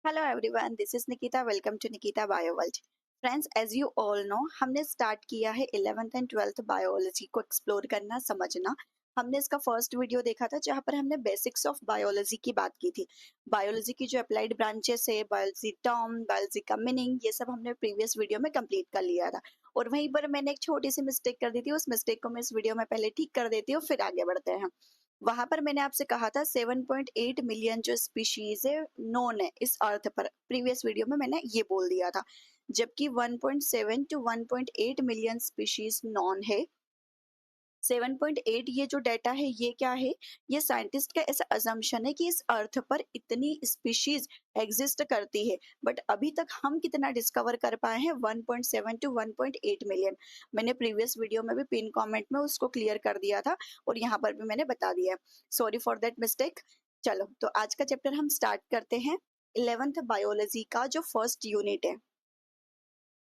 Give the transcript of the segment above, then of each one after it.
Hello everyone, this is Nikita. Welcome to Nikita bio world. Friends, as you all know, हमने start किया है 11th and 12th biology को explore करना, समझना। हमने इसका फर्स्ट वीडियो देखा था जहां पर हमने बेसिक्स ऑफ बायोलॉजी की बात की थी। बायोलॉजी की जो अप्लाइड ब्रांचेस है, बायोलॉजी टर्म, बायोलॉजी का मीनिंग, ये सब हमने प्रीवियस वीडियो में कंप्लीट कर लिया था। और वहीं पर मैंने एक छोटी सी मिस्टेक कर दी थी। उस मिस्टेक को मैं इस वीडियो में पहले ठीक कर देती हूँ, फिर आगे बढ़ते हैं। वहां पर मैंने आपसे कहा था 7.8 मिलियन जो स्पीशीज है नोन है इस अर्थ पर। प्रीवियस वीडियो में मैंने ये बोल दिया था। जबकि 1.7 टू 1.8 मिलियन स्पीशीज नॉन है। 7.8 ये जो डेटा है ये क्या है? ये साइंटिस्ट का ऐसा अजम्पशन है कि इस अर्थ पर इतनी स्पीशीज एग्जिस्ट करती है। बट अभी तक हम कितना डिस्कवर कर पाए हैं? 1.7 टू 1.8 मिलियन। मैंने प्रीवियस वीडियो में भी पिन कमेंट में उसको क्लियर कर दिया था और यहाँ पर भी मैंने बता दिया है। Sorry for that mistake. चलो, तो आज का चैप्टर हम स्टार्ट करते हैं। 11th बायोलॉजी का जो फर्स्ट यूनिट है,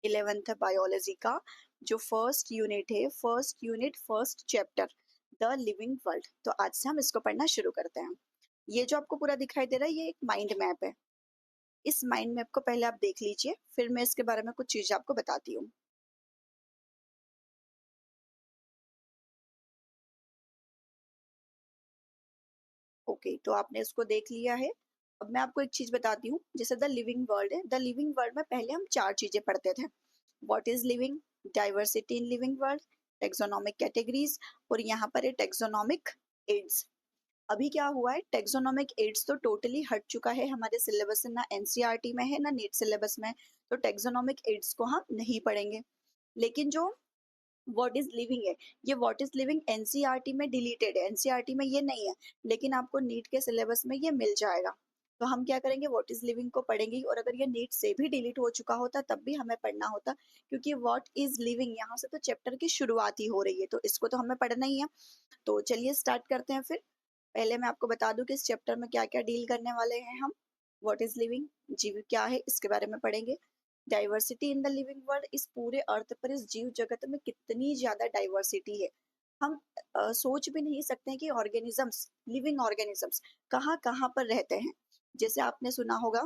11th बायोलॉजी का जो फर्स्ट यूनिट है, first unit first chapter, the living world. तो आज से हम इसको पढ़ना शुरू करते हैं। ये जो आपको पूरा दिखाई दे रहा है, ये एक माइंड मैप है। इस माइंड मैप को पहले आप देख लीजिए, फिर मैं इसके बारे में कुछ चीजें आपको बताती हूँ। ओके, तो आपने इसको देख लिया है। अब मैं आपको एक चीज बताती हूँ। जैसे द लिविंग वर्ल्ड है, द लिविंग वर्ल्ड में पहले हम चार चीजें पढ़ते थे। What is living, diversity in living world, taxonomic categories, और यहाँ पर है टेक्सोनोमिक एड्स। अभी क्या हुआ है, टेक्सोनोमिक एड्स तो टोटली हट चुका है हमारे सिलेबस से, ना एनसीईआरटी में है ना नीट सिलेबस में। तो टेक्सोनोमिक एड्स को हम नहीं पढ़ेंगे। लेकिन जो व्हाट इज लिविंग है, ये व्हाट इज लिविंग एनसीईआरटी में डिलीटेड है, एनसीईआरटी में ये नहीं है। लेकिन आपको नीट के सिलेबस में ये मिल जाएगा। तो हम क्या करेंगे, व्हाट इज लिविंग को पढ़ेंगे ही। और अगर ये नीट से भी डिलीट हो चुका होता तब भी हमें पढ़ना होता, क्योंकि व्हाट इज लिविंग यहाँ से तो चैप्टर की शुरुआत ही हो रही है, तो इसको तो हमें पढ़ना ही है। तो चलिए स्टार्ट करते हैं फिर। पहले मैं आपको बता दूं कि इस चैप्टर में क्या क्या डील करने वाले हैं हम। व्हाट इज लिविंग, जीव क्या है, इसके बारे में पढ़ेंगे। Diversity in the living world, इस पूरे अर्थ पर इस जीव जगत में कितनी ज्यादा डाइवर्सिटी है। हम सोच भी नहीं सकते हैं कि ऑर्गेनिजम्स, लिविंग ऑर्गेनिजम्स कहाँ कहाँ पर रहते हैं। जैसे आपने सुना होगा,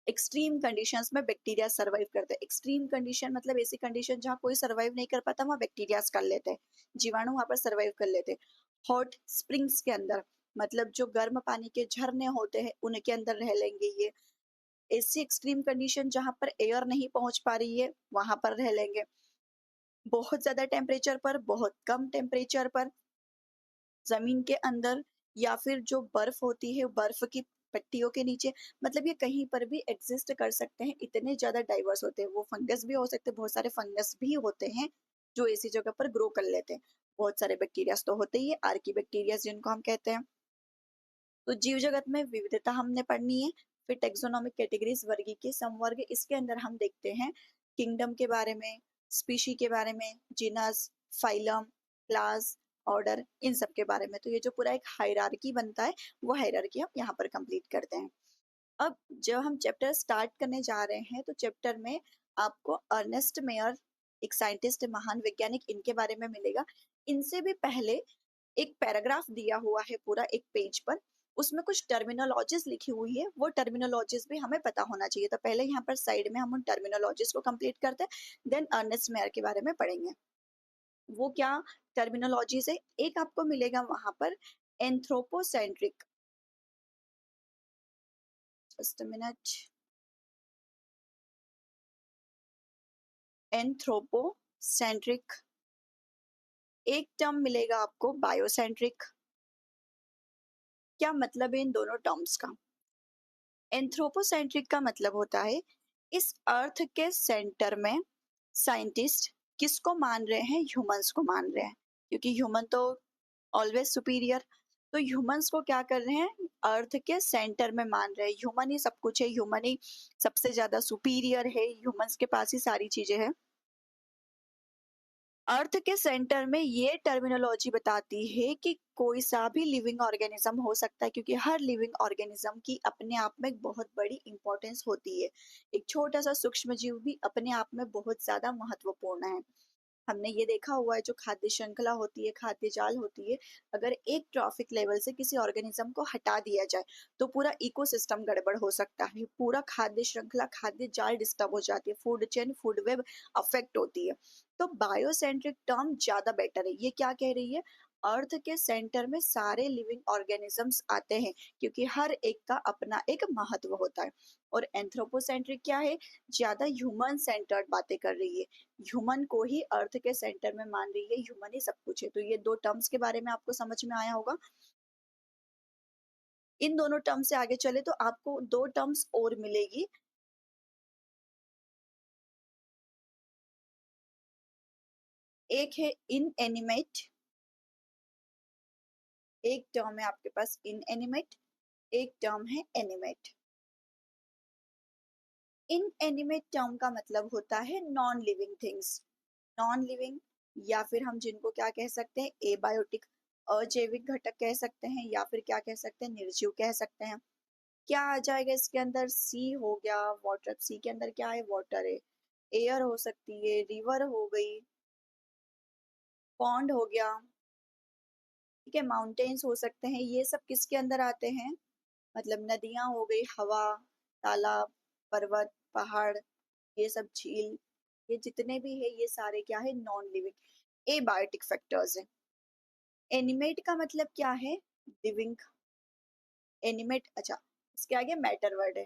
एक्सट्रीम कंडीशंस में बैक्टीरिया सरवाइव करते हैं। एक्सट्रीम कंडीशन मतलब ऐसी कंडीशन जहाँ कोई सरवाइव नहीं कर पाता, वहाँ बैक्टीरिया कर लेते हैं, जीवाणु वहां पर सरवाइव कर लेते हैं। हॉट स्प्रिंग्स के अंदर, मतलब जो गर्म पानी के झरने होते हैं उनके अंदर रह लेंगे ये। ऐसी एक्सट्रीम कंडीशन जहां पर एयर नहीं पहुंच पा रही है वहां पर रह लेंगे। बहुत ज्यादा टेम्परेचर पर, बहुत कम टेम्परेचर पर, जमीन के अंदर, या फिर जो बर्फ होती है बर्फ की पट्टियों के नीचे, मतलब ये कहीं पर भी एग्जिस्ट कर सकते हैं। इतने ज्यादा डाइवर्स होते हैं। वो फंगस भी हो सकते हैं, बहुत सारे फंगस भी होते हैं जो ऐसी जगह पर ग्रो कर लेते हैं। बहुत सारे बैक्टीरिया तो होते ही है, आर्की बैक्टीरिया जिनको हम कहते हैं। तो जीव जगत में विविधता हमने पढ़नी है। फिर टेक्सोनोमिक कैटेगरीज, वर्गी के समवर्ग, इसके अंदर हम देखते हैं किंगडम के बारे में, स्पीशी के बारे में, जिनस, फाइलम, क्लास, ऑर्डर, इन सब के बारे में। तो ये जो पूरा एक हायरार्की बनता है, वो हायरार्की हम यहाँ पर कंप्लीट करते हैं। अब जब हम चैप्टर स्टार्ट करने जा रहे हैं तो चैप्टर में आपको अर्नेस्ट मेयर, एक साइंटिस्ट, महान वैज्ञानिक, इनके बारे में मिलेगा। इनसे भी पहले एक पैराग्राफ दिया हुआ है पूरा एक पेज पर। उसमें कुछ टर्मिनोलॉजीज लिखी हुई है, वो टर्मिनोलॉजीज भी हमें पता होना चाहिए। तो पहले यहाँ पर साइड में हम उन टर्मिनोलॉजीज को कंप्लीट करते हैं, देन अर्नेस्ट मेयर के बारे में पढ़ेंगे। वो क्या टर्मिनोलॉजीज है? एक आपको मिलेगा वहां पर एंथ्रोपोसेंट्रिक, जस्ट मिनट, एंथ्रोपोसेंट्रिक। एक टर्म मिलेगा आपको बायोसेंट्रिक। क्या मतलब है इन दोनों टर्म्स का? एंथ्रोपोसेंट्रिक का मतलब होता है इस अर्थ के सेंटर में साइंटिस्ट किसको मान रहे हैं? ह्यूमंस को मान रहे हैं, क्योंकि ह्यूमन तो ऑलवेज सुपीरियर। तो ह्यूमंस को क्या कर रहे हैं? अर्थ के सेंटर में मान रहे हैं। ह्यूमन ही सब कुछ है, ह्यूमन ही सबसे ज्यादा सुपीरियर है, ह्यूमंस के पास ही सारी चीजें हैं। अर्थ के सेंटर में ये टर्मिनोलॉजी बताती है कि कोई सा भी लिविंग ऑर्गेनिज्म हो सकता है, क्योंकि हर लिविंग ऑर्गेनिज्म की अपने आप में एक बहुत बड़ी इंपॉर्टेंस होती है। एक छोटा सा सूक्ष्म जीव भी अपने आप में बहुत ज्यादा महत्वपूर्ण है। हमने ये देखा हुआ है जो खाद्य श्रृंखला होती है, खाद्य जाल होती है, अगर एक ट्रॉफिक लेवल से किसी ऑर्गेनिज्म को हटा दिया जाए तो पूरा इकोसिस्टम गड़बड़ हो सकता है, पूरा खाद्य श्रृंखला, खाद्य जाल डिस्टर्ब हो जाती है, food chain, food web affect होती है। तो बायोसेंट्रिक टर्म ज्यादा बेटर है। ये क्या कह रही है? अर्थ के सेंटर में सारे लिविंग ऑर्गेनिजम्स आते हैं, क्योंकि हर एक का अपना एक महत्व होता है। और एंथ्रोपोसेंट्रिक क्या है? ज्यादा ह्यूमन सेंटर्ड बातें कर रही है, ह्यूमन को ही अर्थ के सेंटर में मान रही है, ह्यूमन ही सब कुछ है। तो ये दो टर्म्स के बारे में आपको समझ में आया होगा। इन दोनों टर्म से आगे चले तो आपको दो टर्म्स और मिलेगी। एक है इनएनिमेट, एक टर्म है आपके पास इनएनिमेट, एक टर्म है एनिमेट। इनएनिमेट टर्म का मतलब होता है non living things, non living, या फिर हम जिनको क्या कह सकते हैं, एबायोटिक, अजैविक घटक कह सकते हैं, या फिर क्या कह सकते हैं, निर्जीव कह सकते हैं। क्या आ जाएगा इसके अंदर? सी हो गया, वाटर, सी के अंदर क्या है? वाटर है। एयर हो सकती है, रिवर हो गई, पॉन्ड हो गया, ठीक है, माउंटेन्स हो सकते हैं। ये सब किसके अंदर आते हैं? मतलब नदियां हो गई, हवा, तालाब, पर्वत, पहाड़, ये सब झील, ये जितने भी है ये सारे क्या है? नॉन लिविंग, एबायोटिक फैक्टर्स है। एनिमेट का मतलब क्या है? लिविंग। एनिमेट, अच्छा, इसके आगे मैटर वर्ड है,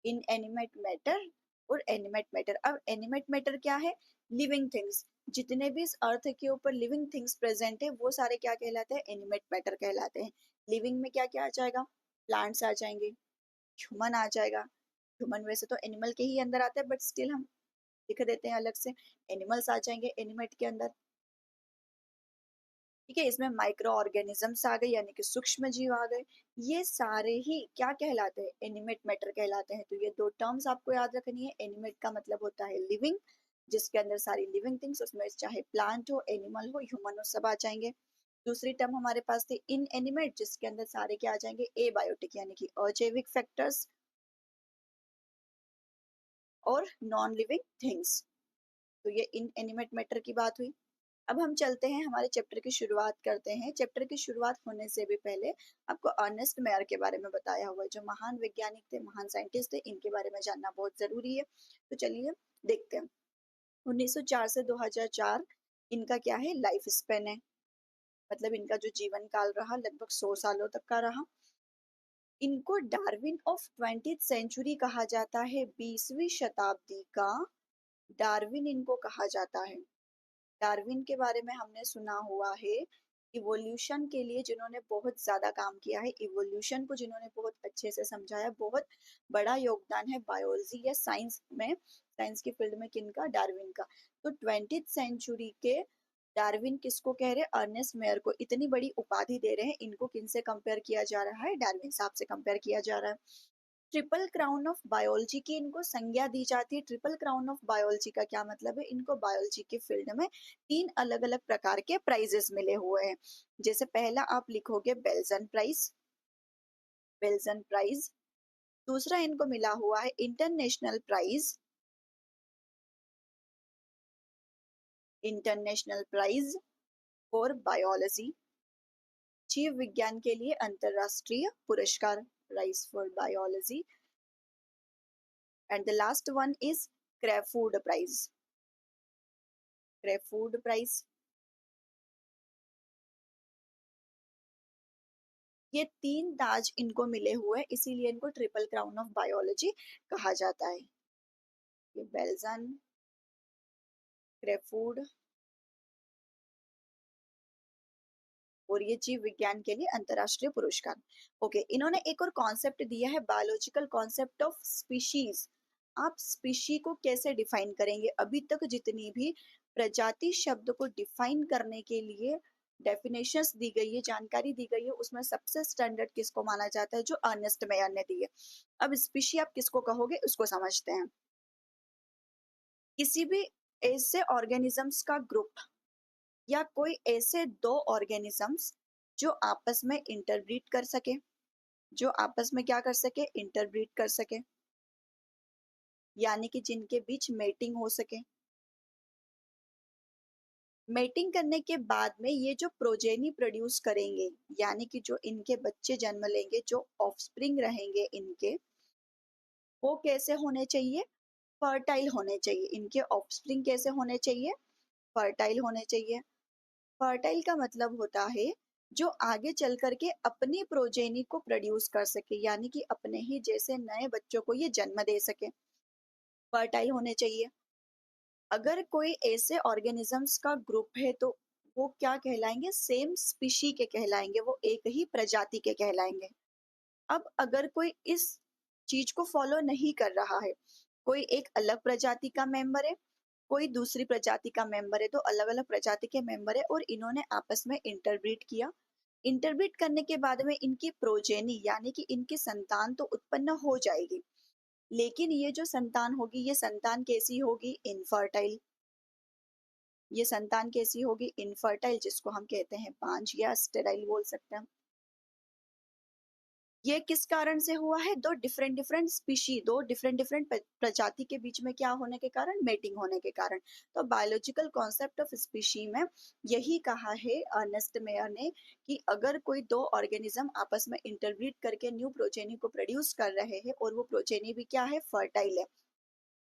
इन एनिमेट मैटर और एनिमेट मैटर। अब एनिमेट मैटर क्या है? Living things. जितने भी इस अर्थ के ऊपर लिविंग थिंग्स प्रेजेंट है वो सारे क्या कहलाते हैं? एनिमेट मैटर कहलाते हैं। लिविंग में क्या क्या आ जाएगा? प्लांट्स आ जाएंगे, ह्यूमन आ जाएगा। ह्यूमन वैसे तो एनिमल के ही अंदर आता है बट स्टिल हम लिख देते हैं अलग से, एनिमल्स आ जाएंगे एनिमेट के अंदर। ठीक है, इसमें माइक्रो ऑर्गेनिजम्स आ गए यानी कि सूक्ष्म जीव आ गए। ये सारे ही क्या कहलाते हैं? एनिमेट मैटर कहलाते हैं। तो ये दो टर्म्स आपको याद रखनी है। एनिमेट का मतलब होता है लिविंग, जिसके अंदर सारी लिविंग थिंग्स, उसमें चाहे प्लांट हो, एनिमल हो, ह्यूमन हो, सब आ जाएंगे। दूसरी टर्म हमारे पास थी इन एनिमेट, जिसके अंदर सारे क्या आ जाएंगे? एबायोटिक यानी कि अजैविक फैक्टर्स और नॉन लिविंग थिंग्स। तो ये इन एनिमेट मैटर की बात हुई। अब हम चलते हैं, हमारे चैप्टर की शुरुआत करते हैं। चैप्टर की शुरुआत होने से भी पहले आपको अर्नेस्ट मेयर के बारे में बताया हुआ है, जो महान वैज्ञानिक थे, महान साइंटिस्ट थे, इनके बारे में जानना बहुत जरूरी है। तो चलिए देखते हैं। 1904 से 2004 इनका क्या है? लाइफ स्पेन है, मतलब इनका जो जीवन काल रहा लगभग 100 सालों तक का रहा। इनको डार्विन ऑफ 20th सेंचुरी कहा जाता है, 20वीं शताब्दी का डार्विन इनको कहा जाता है। डार्विन के बारे में हमने सुना हुआ है, इवोल्यूशन के लिए जिन्होंने बहुत ज्यादा काम किया है, इवोल्यूशन को जिन्होंने बहुत अच्छे से समझाया, बहुत बड़ा योगदान है बायोलॉजी या साइंस में, साइंस की फील्ड में, किनका? डार्विन का। तो 20th सेंचुरी के डार्विन किसको कह रहे हैं? अर्नेस्ट मेयर को। इतनी बड़ी उपाधि दे रहे हैं, इनको किनसे कंपेयर किया जा रहा है? डार्विन साहब से कंपेयर किया जा रहा है। ट्रिपल क्राउन ऑफ बायोलॉजी की इनको संज्ञा दी जाती है। ट्रिपल क्राउन ऑफ बायोलॉजी का क्या मतलब है? इनको बायोलॉजी के फील्ड में तीन अलग अलग प्रकार के प्राइजेस मिले हुए हैं। जैसे पहला आप लिखोगे बेल्जन प्राइज, बेल्जन प्राइज। दूसरा इनको मिला हुआ है international prize, international prize for biology. जीव विज्ञान के लिए अंतरराष्ट्रीय पुरस्कार, prize for biology. And the last one is Crafoord prize, Crafoord prize. ये तीन ताज इनको मिले हुए हैं, इसीलिए इनको ट्रिपल क्राउन ऑफ बायोलॉजी कहा जाता है। ये बेल्जन, क्रेफूड और ये जीव विज्ञान के लिए अंतरराष्ट्रीय पुरस्कार। ओके, इन्होंने एक और कॉन्सेप्ट दिया है, बायोलॉजिकल कॉन्सेप्ट ऑफ स्पीशीज। आप स्पीशी को कैसे डिफाइन करेंगे? अभी तक जितनी भी प्रजाति शब्द को डिफाइन करने के लिए डेफिनेशंस दी गई है, जानकारी दी गई है, उसमें सबसे स्टैंडर्ड किसको माना जाता है? जो अर्नेस्ट मेयर ने दी है। अब स्पीशी आप किसको कहोगे उसको समझते हैं। किसी भी ऐसे ऑर्गेनिजम्स का ग्रुप या कोई ऐसे दो ऑर्गेनिजम्स जो आपस में इंटरब्रीड कर सके, जो आपस में क्या कर सके? इंटरब्रीड कर सके, यानी कि जिनके बीच मेटिंग हो सके। मेटिंग करने के बाद में ये जो प्रोजेनी प्रोड्यूस करेंगे, यानी कि जो इनके बच्चे जन्म लेंगे, जो ऑफस्प्रिंग रहेंगे इनके, वो कैसे होने चाहिए? फर्टाइल होने चाहिए। इनके ऑफस्प्रिंग कैसे होने चाहिए? फर्टाइल होने चाहिए। फर्टाइल का मतलब होता है जो आगे चल करके अपनी प्रोजेनी को प्रोड्यूस कर सके, यानी कि अपने ही जैसे नए बच्चों को ये जन्म दे सके। फर्टाइल होने चाहिए। अगर कोई ऐसे ऑर्गेनिजम्स का ग्रुप है तो वो क्या कहलाएंगे? सेम स्पीशी के कहलाएंगे, वो एक ही प्रजाति के कहलाएंगे। अब अगर कोई इस चीज को फॉलो नहीं कर रहा है, कोई एक अलग प्रजाति का मेंबर है, कोई दूसरी प्रजाति का मेंबर है, तो अलग अलग प्रजाति के मेंबर है और इन्होंने आपस में इंटरब्रीड किया। इंटरब्रीड करने के बाद में इनकी प्रोजेनी यानी कि इनकी संतान तो उत्पन्न हो जाएगी, लेकिन ये जो संतान होगी, ये संतान कैसी होगी? इनफर्टाइल। ये संतान कैसी होगी? इनफर्टाइल, जिसको हम कहते हैं बांझ या स्टेराइल बोल सकते हैं। ये किस कारण से हुआ है? दो डिफरेंट डिफरेंट स्पीशी, दो डिफरेंट डिफरेंट प्रजाति के बीच में क्या होने के कारण? मेटिंग होने के कारण। तो बायोलॉजिकल कॉन्सेप्ट ऑफ स्पीशी में यही कहा है अर्नेस्ट मेयर ने कि अगर कोई दो ऑर्गेनिज्म आपस में इंटरब्रीड करके न्यू प्रोजेनी को प्रोड्यूस कर रहे हैं और वो प्रोजेनी भी क्या है? फर्टाइल है,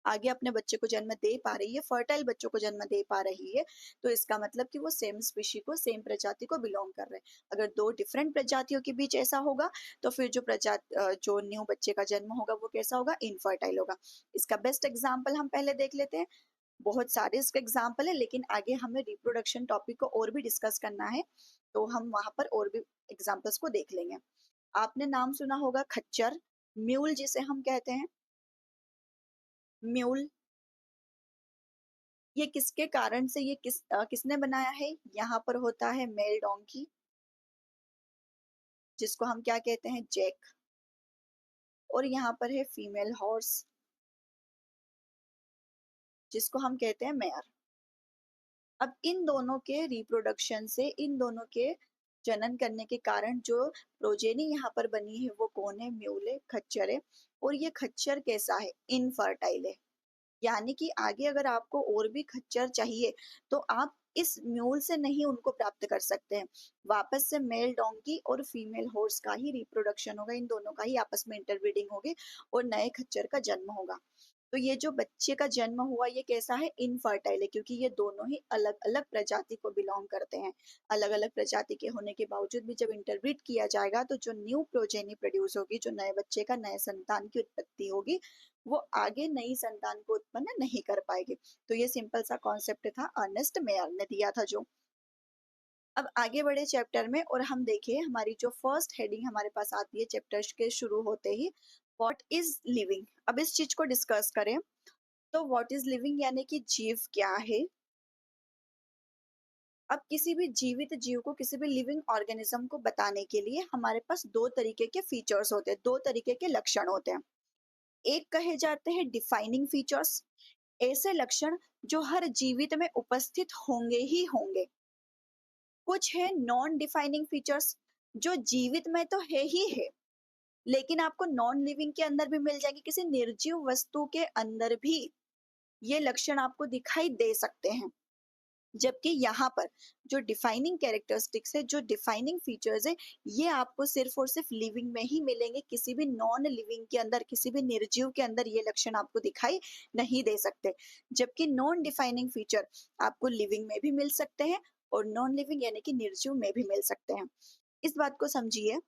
आगे अपने बच्चे को जन्म दे पा रही है, फर्टाइल बच्चों को जन्म दे पा रही है, तो इसका मतलब कि वो सेम स्पीशी को, सेम प्रजाति को बिलोंग कर रहे हैं। अगर दो डिफरेंट प्रजातियों के बीच ऐसा होगा तो फिर जो न्यू बच्चे का जन्म होगा वो कैसा होगा? इनफर्टाइल होगा। इसका बेस्ट एग्जाम्पल हम पहले देख लेते हैं। बहुत सारे इसके एग्जाम्पल है, लेकिन आगे हमें रिप्रोडक्शन टॉपिक को और भी डिस्कस करना है, तो हम वहां पर और भी एग्जाम्पल्स को देख लेंगे। आपने नाम सुना होगा खच्चर, म्यूल जिसे हम कहते हैं, म्यूल। ये किसके कारण से, किसने बनाया है? यहाँ पर होता है मेल डोंकी, जिसको हम क्या कहते हैं? जैक। और यहाँ पर है फीमेल हॉर्स, जिसको हम कहते हैं मेयर। अब इन दोनों के रिप्रोडक्शन से, इन दोनों के जनन करने के कारण जो प्रोजेनी यहाँ पर बनी है वो कौन है? म्यूल है, खच्चर है। और ये खच्चर कैसा है? इनफर्टाइल है। यानी कि आगे अगर आपको और भी खच्चर चाहिए तो आप इस म्यूल से नहीं उनको प्राप्त कर सकते हैं। वापस से मेल डोंकी और फीमेल हॉर्स का ही रिप्रोडक्शन होगा, इन दोनों का ही आपस में इंटरब्रीडिंग होगी और नए खच्चर का जन्म होगा। तो ये जो बच्चे का जन्म हुआ ये कैसा है? इनफर्टाइल है, क्योंकि ये दोनों ही अलग अलग प्रजाति को बिलोंग करते हैं। अलग अलग प्रजाति के होने के बावजूद भी जब इंटरब्रीड किया जाएगा तो जो न्यू प्रोजेनी प्रोड्यूस होगी, जो नए बच्चे का, नए संतान की उत्पत्ति होगी, वो आगे नई संतान को उत्पन्न नहीं कर पाएगी। तो ये सिंपल सा कॉन्सेप्ट था, अर्नेस्ट मेयर ने दिया था जो। अब आगे बढ़े चैप्टर में और हम देखिए हमारी जो फर्स्ट हेडिंग हमारे पास आती है चैप्टर के शुरू होते ही, व्हाट इज लिविंग। अब इस चीज को डिस्कस करें तो व्हाट इज लिविंग यानी कि जीव क्या है। अब किसी भी जीवित जीव को, किसी भी लिविंग ऑर्गेनिज्म को बताने के लिए हमारे पास दो तरीके के फीचर्स होते हैं, दो तरीके के लक्षण होते हैं। एक कहे जाते हैं डिफाइनिंग फीचर्स, ऐसे लक्षण जो हर जीवित में उपस्थित होंगे ही होंगे। कुछ है नॉन डिफाइनिंग फीचर्स, जो जीवित में तो है ही है, लेकिन आपको नॉन लिविंग के अंदर भी मिल जाएंगे, किसी निर्जीव वस्तु के अंदर भी ये लक्षण आपको दिखाई दे सकते हैं। जबकि यहाँ पर जो डिफाइनिंग कैरेक्टरिस्टिक्स है, जो डिफाइनिंग फीचर्स है, ये आपको सिर्फ और सिर्फ लिविंग में ही मिलेंगे, किसी भी नॉन लिविंग के अंदर, किसी भी निर्जीव के अंदर ये लक्षण आपको दिखाई नहीं दे सकते। जबकि नॉन डिफाइनिंग फीचर आपको लिविंग में भी मिल सकते हैं और नॉन लिविंग यानी कि निर्जीव में भी मिल सकते हैं। इस बात को समझिए,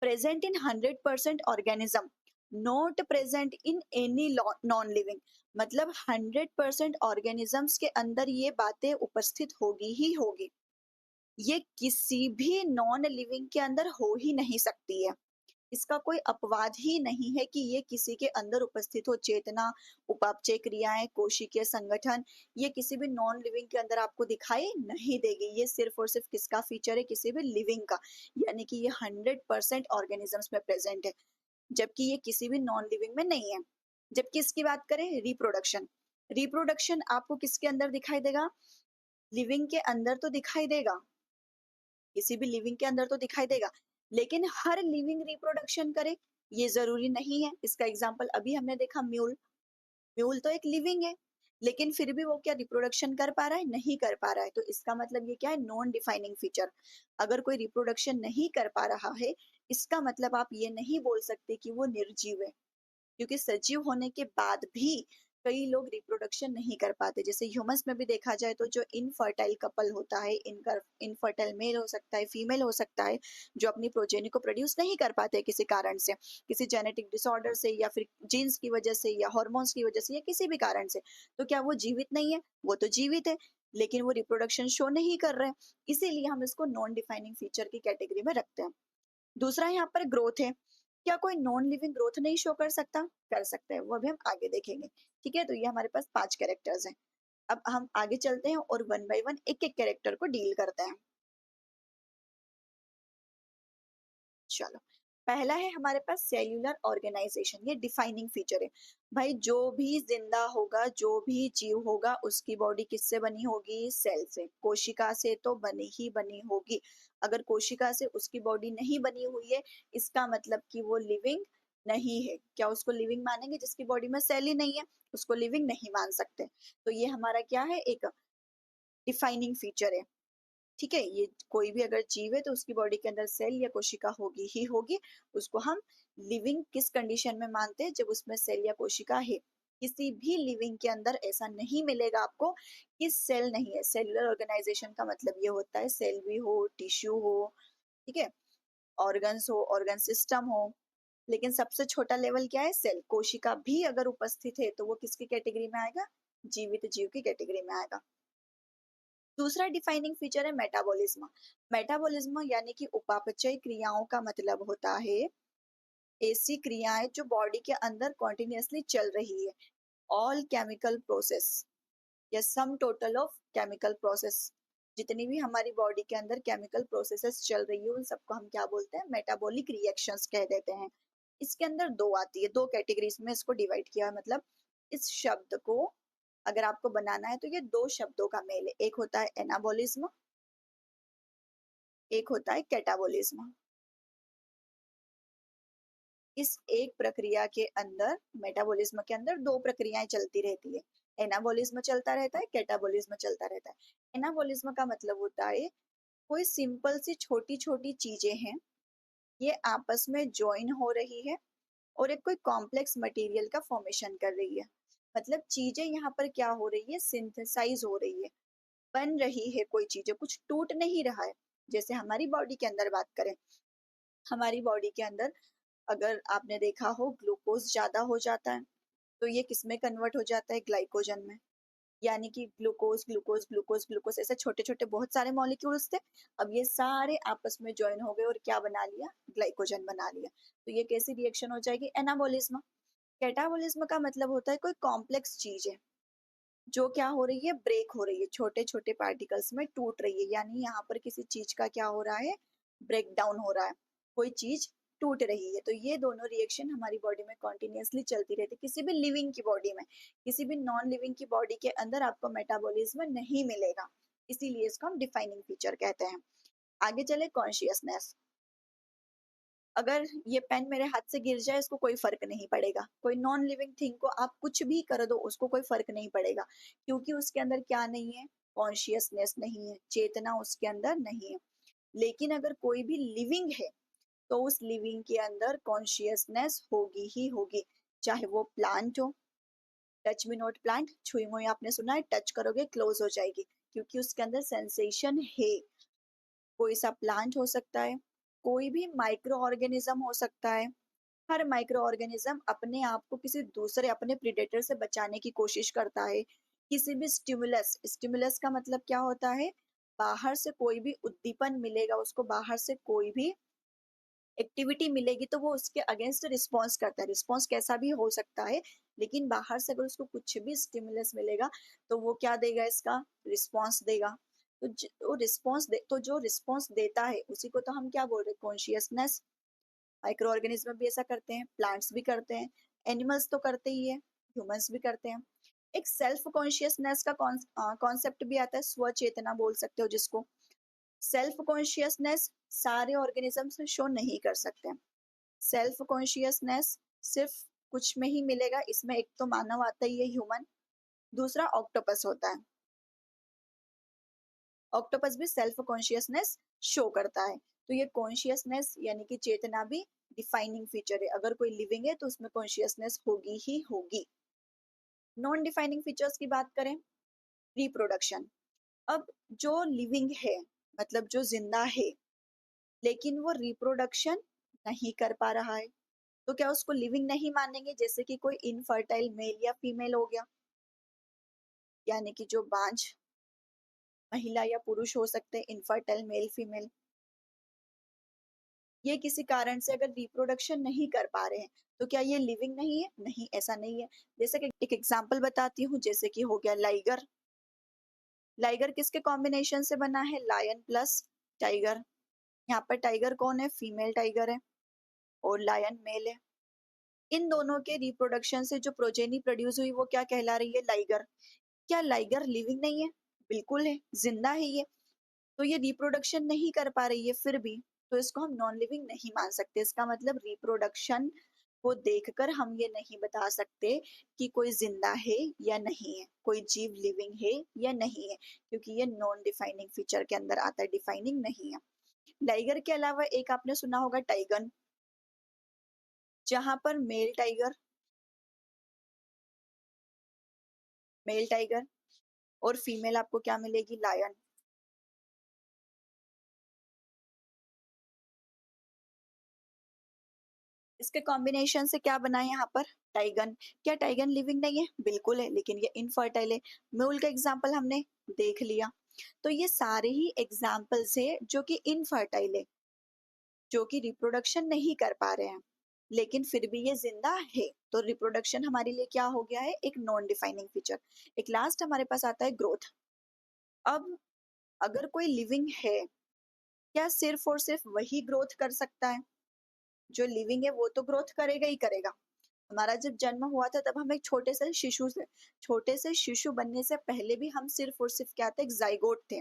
present in 100% organism, not present in any non living. मतलब 100% ऑर्गेनिजम्स के अंदर ये बातें उपस्थित होगी ही होगी, ये किसी भी नॉन लिविंग के अंदर हो ही नहीं सकती है। इसका कोई अपवाद ही नहीं है कि ये किसी के अंदर उपस्थित हो। चेतना, उपापचय क्रियाएं, कोशिकीय संगठन, ये किसी भी नॉन लिविंग के अंदर आपको दिखाई नहीं देगी। ये सिर्फ और सिर्फ किसका फीचर है? किसी भी लिविंग का, यानी कि ये 100% ऑर्गेनिजम्स में प्रेजेंट है, जबकि ये किसी भी नॉन लिविंग में नहीं है। जबकि इसकी बात करें रिप्रोडक्शन, रिप्रोडक्शन आपको किसके अंदर दिखाई देगा? लिविंग के अंदर तो दिखाई देगा, किसी भी लिविंग के अंदर तो दिखाई देगा, लेकिन हर लिविंग रिप्रोडक्शन करे ये जरूरी नहीं है। इसका एग्जाम्पल अभी हमने देखा, म्यूल। म्यूल तो एक लिविंग है, लेकिन फिर भी वो क्या रिप्रोडक्शन कर पा रहा है? नहीं कर पा रहा है। तो इसका मतलब ये क्या है? Non defining feature. अगर कोई रिप्रोडक्शन नहीं कर पा रहा है, इसका मतलब आप ये नहीं बोल सकते कि वो निर्जीव है। क्योंकि सजीव होने के बाद भी कई लोग रिप्रोडक्शन नहीं कर पाते। जैसे ह्यूमन्स में भी देखा जाए तो जो इनफर्टाइल कपल होता है, इनका इनफर्टाइल मेल हो सकता है, फीमेल हो सकता है, जो अपनी प्रोजेनी को प्रोड्यूस नहीं कर पाते किसी कारण से, किसी जेनेटिक डिसऑर्डर से या फिर जीन्स की वजह से या हार्मोन्स की वजह से या किसी भी कारण से। तो क्या वो जीवित नहीं है? वो तो जीवित है, लेकिन वो रिप्रोडक्शन शो नहीं कर रहे हैं। इसीलिए हम इसको नॉन डिफाइनिंग फीचर की कैटेगरी में रखते हैं। दूसरा यहाँ पर ग्रोथ है। क्या कोई नॉन लिविंग ग्रोथ नहीं शो कर सकता? कर सकता है, वो अभी हम आगे देखेंगे। ठीक है, तो ये हमारे पास 5 कैरेक्टर्स हैं। अब हम आगे चलते हैं और वन बाय वन एक-एक कैरेक्टर को डील करते हैं। चलो, पहला है हमारे पास सेल्यूलर ऑर्गेनाइजेशन, ये डिफाइनिंग फीचर है। भाई जो भी जिंदा होगा, जो भी जीव होगा, उसकी बॉडी किससे बनी होगी? सेल से, कोशिका से तो बनी ही बनी होगी। अगर कोशिका से उसकी बॉडी नहीं बनी हुई है, इसका मतलब कि वो लिविंग नहीं है। क्या उसको लिविंग मानेंगे जिसकी बॉडी में सेल ही नहीं है? उसको लिविंग नहीं मान सकते। तो ये हमारा क्या है? एक डिफाइनिंग फीचर है। ठीक है, ये कोई भी अगर जीव है तो उसकी बॉडी के अंदर सेल या कोशिका होगी ही होगी। उसको हम लिविंग किस कंडीशन में मानते हैं? जब उसमें सेल या कोशिका है। किसी भी लिविंग के अंदर ऐसा नहीं मिलेगा आपको कि सेल नहीं है। सेलुलर ऑर्गेनाइजेशन का मतलब ये होता है सेल भी हो, टिश्यू हो, ठीक है, ऑर्गन्स हो, ऑर्गन सिस्टम हो। लेकिन सबसे छोटा लेवल क्या है? सेल। कोशिका भी अगर उपस्थित है तो वो किसकी कैटेगरी में आएगा? जीवित जीव की कैटेगरी में आएगा। दूसरा डिफाइनिंग फीचर है मेटाबॉलिज्म। मेटाबॉलिज्म यानी कि उपापचय क्रियाओं का मतलब होता है ऐसी क्रियाएं जो बॉडी के अंदर कॉन्टिन्यूअसली चल रही है। ऑल केमिकल प्रोसेस या sum total of chemical process, जितनी भी हमारी बॉडी के अंदर केमिकल प्रोसेसेस चल रही है उन सबको हम क्या बोलते हैं? मेटाबॉलिक रिएक्शंस कह देते हैं। इसके अंदर दो आती है, दो कैटेगरीज में इसको डिवाइड किया है। मतलब इस शब्द को अगर आपको बनाना है तो ये दो शब्दों का मेल है। एक होता है एनाबॉलिज्म, एक होता है कैटाबॉलिज्म। इस एक प्रक्रिया के अंदर, मेटाबॉलिज्म के अंदर दो प्रक्रियाएं चलती रहती है। एनाबॉलिज्म चलता रहता है, कैटाबॉलिज्म चलता रहता है। एनाबॉलिज्म का मतलब होता है कोई सिंपल सी छोटी छोटी चीजें हैं, ये आपस में ज्वाइन हो रही है और एक कोई कॉम्प्लेक्स मटेरियल का फॉर्मेशन कर रही है। मतलब चीजें यहाँ पर क्या हो रही है? सिंथेसाइज हो रही है, बन रही है कोई चीजें, कुछ टूट नहीं रहा है। जैसे हमारी बॉडी के अंदर बात करें, हमारी बॉडी के अंदर अगर आपने देखा हो ग्लूकोज ज्यादा हो जाता है तो ये किसमें कन्वर्ट हो जाता है? ग्लाइकोजन में। यानी कि ग्लूकोज ग्लूकोज ग्लूकोज ग्लूकोज ऐसे छोटे छोटे बहुत सारे मॉलिक्यूल्स थे, अब ये सारे आपस में ज्वाइन हो गए और क्या बना लिया? ग्लाइकोजन बना लिया। तो ये कैसी रिएक्शन हो जाएगी? एनाबॉलिज्म। कैटाबॉलिज्म का मतलब होता है कोई कॉम्प्लेक्स चीज है जो क्या हो रही है? ब्रेक हो रही है, छोटे छोटे पार्टिकल्स में टूट रही है। यानी यहाँ पर किसी चीज का क्या हो रहा है? ब्रेक डाउन हो रहा है, कोई चीज टूट रही है। तो ये दोनों रिएक्शन हमारी बॉडी में कॉन्टिन्यूअसली चलती रहती है। किसी भी लिविंग की बॉडी में, किसी भी नॉन लिविंग की बॉडी के अंदर आपको मेटाबॉलिज्म नहीं मिलेगा। इसीलिए इसको हम डिफाइनिंग फीचर कहते हैं। आगे चले, कॉन्शियसनेस। अगर ये पेन मेरे हाथ से गिर जाए इसको कोई फर्क नहीं पड़ेगा। कोई नॉन लिविंग थिंग को आप कुछ भी कर दो उसको कोई फर्क नहीं पड़ेगा, क्योंकि उसके अंदर क्या नहीं है? कॉन्शियसनेस नहीं है, चेतना उसके अंदर नहीं है। लेकिन अगर कोई भी लिविंग है तो उस लिविंग के अंदर कॉन्शियसनेस होगी ही होगी। चाहे वो प्लांट हो, टच मी नॉट प्लांट, छुई मुई आपने सुना है, टच करोगे क्लोज हो जाएगी, क्योंकि उसके अंदर सेंसेशन है। कोई सा प्लांट हो सकता है, कोई भी माइक्रो ऑर्गेनिज्म हो सकता है। हर माइक्रो ऑर्गेनिज्म अपने आप को किसी दूसरे अपने प्रिडेटर से बचाने की कोशिश करता है। किसी भी स्टिमुलस, स्टिमुलस का मतलब क्या होता है? बाहर से कोई भी उद्दीपन मिलेगा उसको, बाहर से कोई भी एक्टिविटी मिलेगी तो वो उसके अगेंस्ट रिस्पॉन्स करता है। रिस्पॉन्स कैसा भी हो सकता है, लेकिन बाहर से अगर उसको कुछ भी स्टिमुलस मिलेगा तो वो क्या देगा? इसका रिस्पॉन्स देगा। तो वो रिस्पॉन्स दे, तो जो रिस्पॉन्स देता है उसी को तो हम क्या बोल रहे हैं? कॉन्शियसनेस। माइक्रो ऑर्गेनिज्म भी ऐसा करते हैं, प्लांट्स भी करते हैं, एनिमल्स तो करते ही है, ह्यूमंस भी करते हैं। एक सेल्फ कॉन्शियसनेस का कॉन्सेप्ट भी आता है, स्व चेतना बोल सकते हो जिसको। सेल्फ कॉन्शियसनेस सारे ऑर्गेनिजम्स में शो नहीं कर सकते। सेल्फ कॉन्शियसनेस सिर्फ कुछ में ही मिलेगा। इसमें एक तो मानव आता ही है, ह्यूमन, दूसरा ऑक्टोपस होता है। ऑक्टोपस भी सेल्फ कॉन्शियसनेस शो करता है। तो ये कॉन्शियसनेस यानी कि चेतना भी डिफाइनिंग फीचर है। अगर कोई लिविंग है तो उसमें कॉन्शियसनेस होगी ही होगी। नॉन डिफाइनिंग फीचर्स की बात करें, रिप्रोडक्शन। अब जो लिविंग है, मतलब जो जिंदा है, लेकिन वो रिप्रोडक्शन नहीं कर पा रहा है, तो क्या उसको लिविंग नहीं मानेंगे? जैसे कि कोई इनफर्टाइल मेल या फीमेल हो गया, यानी कि जो बांझ महिला या पुरुष हो सकते हैं, इनफर्टाइल मेल फीमेल। ये किसी कारण से अगर रिप्रोडक्शन नहीं कर पा रहे हैं, तो क्या ये लिविंग नहीं है? नहीं, ऐसा नहीं है। जैसे कि एक एग्जांपल बताती हूँ, जैसे कि हो गया लाइगर। लाइगर किसके कॉम्बिनेशन से बना है? Lion plus tiger. यहाँ पर टाइगर कौन है? फीमेल टाइगर है, और लायन मेल है। इन दोनों के रिप्रोडक्शन से जो प्रोजेनी प्रोड्यूस हुई वो क्या कहला रही है? लाइगर। क्या लाइगर लिविंग नहीं है? बिल्कुल है, जिंदा है ये। तो ये रिप्रोडक्शन नहीं कर पा रही है फिर भी, तो इसको हम नॉन लिविंग नहीं मान सकते। इसका मतलब रिप्रोडक्शन को देखकर हम ये नहीं बता सकते कि कोई जिंदा है या नहीं है, कोई जीव लिविंग है या नहीं है, क्योंकि ये नॉन डिफाइनिंग फीचर के अंदर आता है, डिफाइनिंग नहीं है। टाइगर के अलावा एक आपने सुना होगा टाइगन, जहां पर मेल टाइगर और फीमेल आपको क्या मिलेगी? लायन। इसके कॉम्बिनेशन से क्या बना है यहाँ पर? टाइगन। क्या टाइगन लिविंग नहीं है? बिल्कुल है, लेकिन ये इनफर्टाइल है। म्यूल का एग्जाम्पल हमने देख लिया। तो ये सारे ही एग्जाम्पल्स है जो कि इनफर्टाइल है, जो कि रिप्रोडक्शन नहीं कर पा रहे हैं, लेकिन फिर भी ये जिंदा है। तो रिप्रोडक्शन हमारे लिए क्या हो गया है? एक नॉन डिफाइनिंग फीचर। एक लास्ट हमारे पास आता है ग्रोथ। अब अगर कोई लिविंग है, क्या सिर्फ और सिर्फ वही ग्रोथ कर सकता है? जो लिविंग है वो तो ग्रोथ करेगा ही करेगा। हमारा जब जन्म हुआ था तब हम एक छोटे से शिशु बनने से पहले भी हम सिर्फ और सिर्फ क्या थे? एक जाइगोट थे,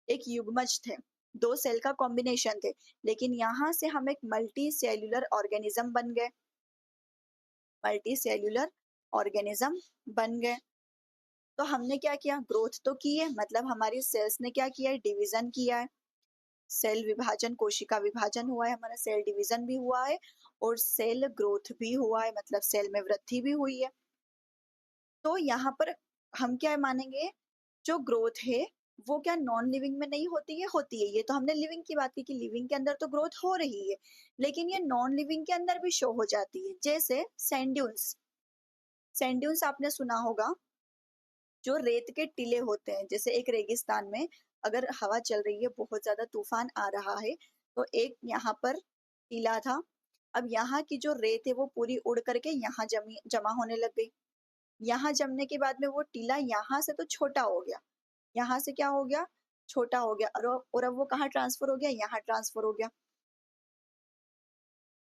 एक युग्मज थे, दो सेल का कॉम्बिनेशन थे। लेकिन यहाँ से हम एक मल्टी सेल्यूलर ऑर्गेनिज्म बन गए, मल्टी सेल्यूलर ऑर्गेनिज्म बन गए। तो हमने क्या किया? ग्रोथ तो की है, मतलब हमारी सेल्स ने क्या किया है? डिवीजन किया है। सेल विभाजन, कोशिका विभाजन हुआ है, हमारा सेल डिवीजन भी हुआ है, और सेल ग्रोथ भी हुआ है, मतलब सेल में वृद्धि भी हुई है। तो यहाँ पर हम क्या मानेंगे? जो ग्रोथ है वो क्या नॉन लिविंग में नहीं होती है? होती है। ये तो हमने लिविंग की बात की कि लिविंग के अंदर तो ग्रोथ हो रही है, लेकिन ये नॉन लिविंग के अंदर भी शो हो जाती है। जैसे सैंड ड्यून्स आपने सुना होगा, जो रेत के टीले होते हैं। जैसे एक रेगिस्तान में अगर हवा चल रही है, बहुत ज्यादा तूफान आ रहा है, तो एक यहाँ पर टीला था। अब यहाँ की जो रेत है वो पूरी उड़ करके यहाँ जमी जमा होने लग गई। यहाँ जमने के बाद में वो टीला यहाँ से तो छोटा हो गया, यहाँ से क्या हो गया? छोटा हो गया, और अब वो कहाँ ट्रांसफर हो गया? यहाँ ट्रांसफर हो गया।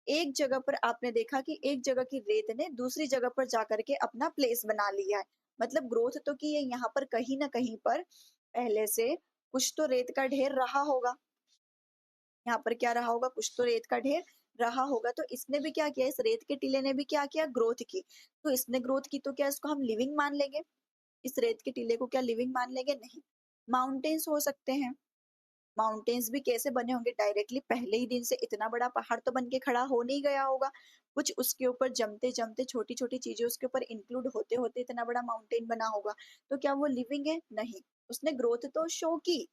एक जगह पर आपने देखा कि एक जगह की रेत ने दूसरी जगह पर जाकर के अपना प्लेस बना लिया है। मतलब ग्रोथ तो की है, यहाँ पर कहीं ना कहीं पर पहले से कुछ तो रेत का ढेर रहा होगा। यहाँ पर क्या रहा होगा? कुछ तो रेत का ढेर रहा होगा। तो इसने भी क्या किया? इस रेत के टीले ने भी क्या किया? ग्रोथ की। तो इसने ग्रोथ की, तो क्या इसको हम लिविंग मान लेंगे? इस रेत के टीले को क्या लिविंग मान लेंगे? नहीं। माउंटेन्स हो सकते हैं। माउंटेन्स भी कैसे बने होंगे? डायरेक्टली पहले ही दिन से इतना बड़ा पहाड़ तो बन के खड़ा हो नहीं गया होगा। कुछ उसके ऊपर जमते जमते छोटी छोटी चीजें उसके ऊपर इंक्लूड होते होते इतना बड़ा माउंटेन बना होगा। तो क्या वो लिविंग है? नहीं। उसने ग्रोथ तो शो की,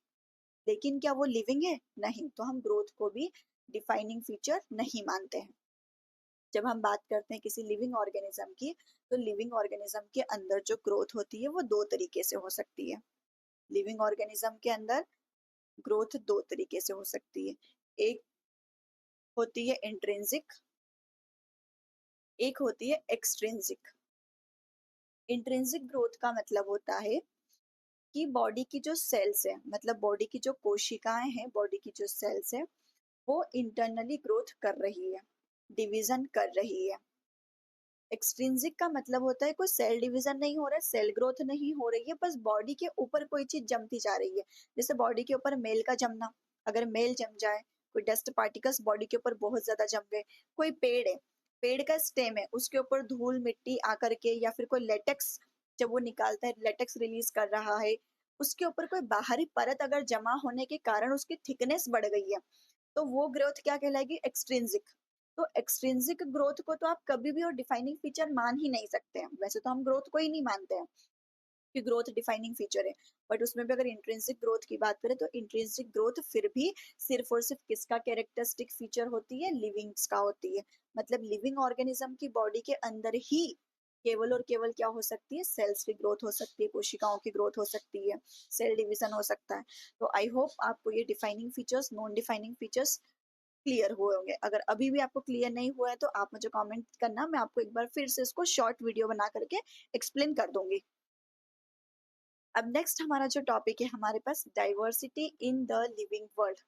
लेकिन क्या वो लिविंग है? नहीं। तो हम ग्रोथ को भी डिफाइनिंग फीचर नहीं मानते हैं। जब हम बात करते हैं किसी लिविंग ऑर्गेनिज्म की, तो लिविंग ऑर्गेनिज्म के अंदर जो ग्रोथ होती है वो दो तरीके से हो सकती है। लिविंग ऑर्गेनिज्म के अंदर ग्रोथ दो तरीके से हो सकती है। एक होती है इंट्रिंसिक, एक होती है एक्सट्रिंसिक। इंट्रिंसिक ग्रोथ का मतलब होता है कि बॉडी की जो सेल्स है, मतलब बॉडी की जो कोशिकाएं हैं, बॉडी की जो सेल्स है, वो इंटरनली ग्रोथ कर रही है, डिवीजन कर रही है। एक्सट्रिंसिक का मतलब होता है कोई सेल डिवीजन नहीं हो रहा है, सेल ग्रोथ नहीं हो रही है, बस बॉडी के ऊपर कोई चीज जमती जा रही है। जैसे बॉडी के ऊपर मेल का जमना, अगर मेल जम जाए, कोई डस्ट पार्टिकल्स बॉडी के ऊपर बहुत ज्यादा जम गए, कोई पेड़ है, पेड़ का स्टेम है, उसके ऊपर धूल मिट्टी आकर के या फिर कोई लेटेक्स जब वो निकालता है, लेटेक्स रिलीज कर रहा है, उसके ऊपर कोई बाहरी परत अगर जमा होने के कारण उसकी थिकनेस बढ़ गई है, तो वो ग्रोथ क्या कहलाएगी? एक्सट्रिंसिक। तो एक्सट्रिंसिक ग्रोथ को तो आप कभी भी और डिफाइनिंग फीचर मान ही नहीं सकते हैं। वैसे तो हम ग्रोथ को ही नहीं मानते हैं कि ग्रोथ डिफाइनिंग फीचर है, बट उसमें भी अगर इंट्रिंसिक ग्रोथ की बात करें तो इंट्रिंसिक ग्रोथ फिर भी सिर्फ और सिर्फ किसका कैरेक्टरिस्टिक फीचर होती है? लिविंग्स का होती है। मतलब लिविंग ऑर्गेनिज्म की बॉडी के अंदर ही केवल और केवल क्या हो सकती है? सेल्स की ग्रोथ हो सकती है, कोशिकाओं की ग्रोथ हो सकती है, सेल डिवीजन हो सकता है। तो आई होप आपको ये defining features, non defining features clear हुए होंगे। अगर अभी भी आपको क्लियर नहीं हुआ है तो आप मुझे कमेंट करना, मैं आपको एक बार फिर से इसको शॉर्ट वीडियो बना करके एक्सप्लेन कर दूंगी। अब नेक्स्ट हमारा जो टॉपिक है हमारे पास, diversity in the living world.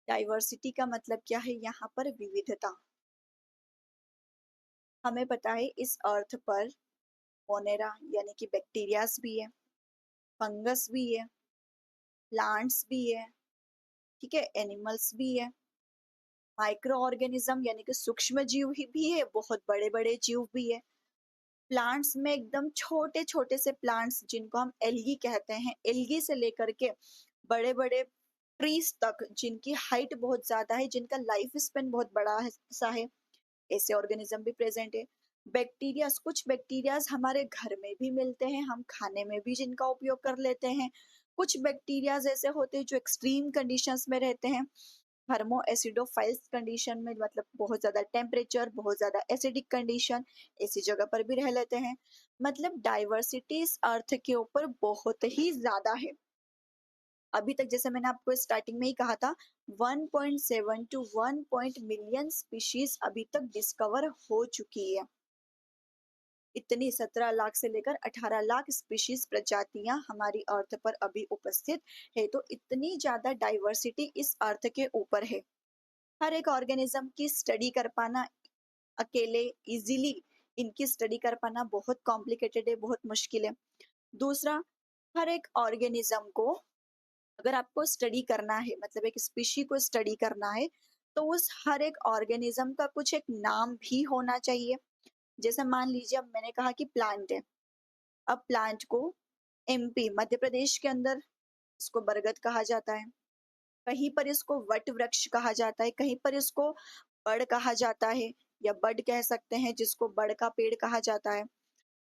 Diversity का मतलब क्या है? यहाँ पर विविधता। हमें पता है इस अर्थ पर मोनेरा यानी कि बैक्टीरियाज भी है, फंगस भी है, प्लांट्स भी है, ठीक है, एनिमल्स भी है, माइक्रो ऑर्गेनिज्म यानी कि सूक्ष्म जीव ही भी है, बहुत बड़े बड़े जीव भी है। प्लांट्स में एकदम छोटे छोटे से प्लांट्स जिनको हम एल्गी कहते हैं, एल्गी से लेकर के बड़े बड़े ट्रीज तक जिनकी हाइट बहुत ज्यादा है, जिनका लाइफ स्पेन बहुत बड़ा सा है, ऐसे ऑर्गेनिज्म भी प्रेजेंट है। बैक्टीरियाज, कुछ बैक्टीरियाज हमारे घर में भी मिलते हैं, हम खाने में भी जिनका उपयोग कर लेते हैं। कुछ बैक्टीरियाज ऐसे होते हैं जो एक्सट्रीम कंडीशंस में रहते हैं, थर्मो एसिडोफाइल्स कंडीशन में, मतलब बहुत ज्यादा टेम्परेचर, बहुत ज्यादा एसिडिक कंडीशन, ऐसी जगह पर भी रह लेते हैं। मतलब डाइवर्सिटी इस अर्थ के ऊपर बहुत ही ज्यादा है। अभी तक जैसे मैंने आपको स्टार्टिंग में ही कहा था, 1.7 टू 1 मिलियन स्पीशीज अभी तक डिस्कवर हो चुकी है। इतनी 17 लाख से लेकर 18 लाख स्पीशीज प्रजातियां हमारी अर्थ पर अभी उपस्थित है। तो इतनी ज्यादा डाइवर्सिटी इस अर्थ के ऊपर है। हर एक ऑर्गेनिज्म की स्टडी कर पाना अकेले इजीली, इनकी स्टडी कर पाना बहुत कॉम्प्लिकेटेड है, बहुत मुश्किल है। दूसरा, हर एक ऑर्गेनिज्म को अगर आपको स्टडी करना है, मतलब एक स्पीशी को स्टडी करना है, तो उस हर एक ऑर्गेनिज्म का कुछ एक नाम भी होना चाहिए। जैसे मान लीजिए, अब मैंने कहा कि प्लांट है, अब प्लांट को एमपी मध्य प्रदेश के अंदर इसको बरगद कहा जाता है, कहीं पर इसको वट वृक्ष कहा जाता है, कहीं पर इसको बड़ कहा जाता है, या बड कह सकते हैं जिसको बड़ का पेड़ कहा जाता है।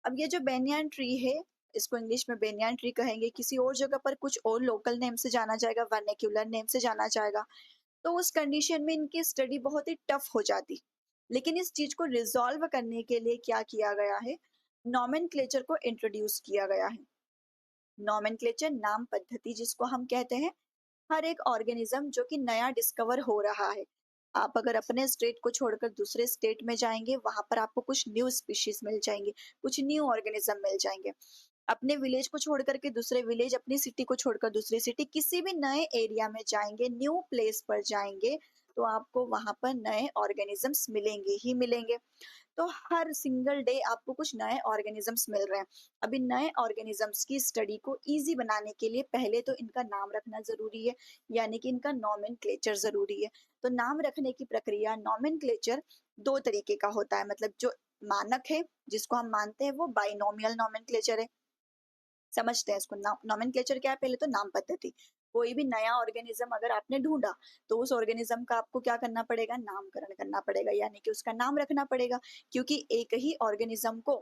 अब ये जो बेनियन ट्री है, इसको इंग्लिश में बेनियन ट्री कहेंगे, किसी और जगह पर कुछ और लोकल नेम से जाना जाएगा, वर्नेक्युलर नेम से जाना जाएगा। तो उस कंडीशन में इनकी स्टडी बहुत ही टफ हो जाती। लेकिन इस चीज को रिजॉल्व करने के लिए क्या किया गया है? नॉमेनक्लेचर को इंट्रोड्यूस किया गया है। नॉमेनक्लेचर, नाम पद्धति जिसको हम कहते हैं, हर एक ऑर्गेनिज्म जो कि नया डिस्कवर हो रहा है, आप अगर अपने स्टेट को छोड़कर दूसरे स्टेट में जाएंगे, वहां पर आपको कुछ न्यू स्पीशीज मिल जाएंगे, कुछ न्यू ऑर्गेनिज्म मिल जाएंगे। अपने विलेज को छोड़ करके दूसरे विलेज, अपनी सिटी को छोड़कर दूसरी सिटी, किसी भी नए एरिया में जाएंगे, न्यू प्लेस पर जाएंगे, तो आपको वहां पर नए ऑर्गेनिजम्स मिलेंगे ही मिलेंगे। तो हर सिंगल डे आपको कुछ नए ऑर्गेनिजम्स मिल रहे हैं। अभी नए ऑर्गेनिजम्स की स्टडी को इजी बनाने के लिए पहले तो इनका नाम रखना जरूरी है, यानी कि इनका नॉमेनक्लेचर जरूरी है। तो नाम रखने की प्रक्रिया, नॉमेनक्लेचर दो तरीके का होता है। मतलब जो मानक है, जिसको हम मानते हैं, वो बाइनोमियल नॉमेनक्लेचर है। समझते हैं इसको। नॉमेनक्लेचर क्या है? पहले तो नाम पद्धति। कोई भी नया ऑर्गेनिज्म अगर आपने ढूंढा, तो उस ऑर्गेनिज्म का आपको क्या करना पड़ेगा? नामकरण करना पड़ेगा, यानी कि उसका नाम रखना पड़ेगा। क्योंकि एक ही ऑर्गेनिज्म को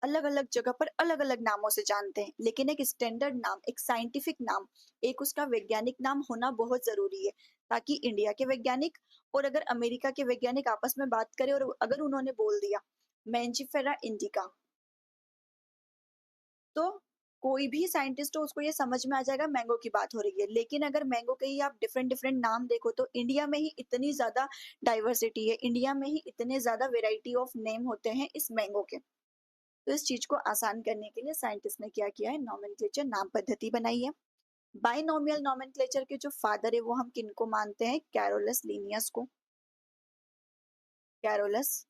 अलग अलग जगह पर अलग अलग नामों से जानते हैं, लेकिन एक स्टैंडर्ड नाम, एक साइंटिफिक नाम, एक उसका वैज्ञानिक नाम होना बहुत जरूरी है, ताकि इंडिया के वैज्ञानिक और अगर अमेरिका के वैज्ञानिक आपस में बात करें और अगर उन्होंने बोल दिया मैंजिफेरा इंडिका, तो कोई भी साइंटिस्ट हो उसको ये समझ में आ जाएगा मैंगो की बात हो रही है। लेकिन अगर मैंगो के ही आप डिफरेंट डिफरेंट नाम देखो, तो इंडिया में ही इतनी ज्यादा डाइवर्सिटी है, इंडिया में ही इतने ज्यादा वेराइटी ऑफ नेम होते हैं इस मैंगो के। तो इस चीज को आसान करने के लिए साइंटिस्ट ने क्या किया है? नॉमेनक्लेचर, नाम पद्धति बनाई है। बाइनोमियल नॉमेनक्लेचर के जो फादर है वो हम किनको मानते हैं? कैरोलस लीनियस को। कैरोलस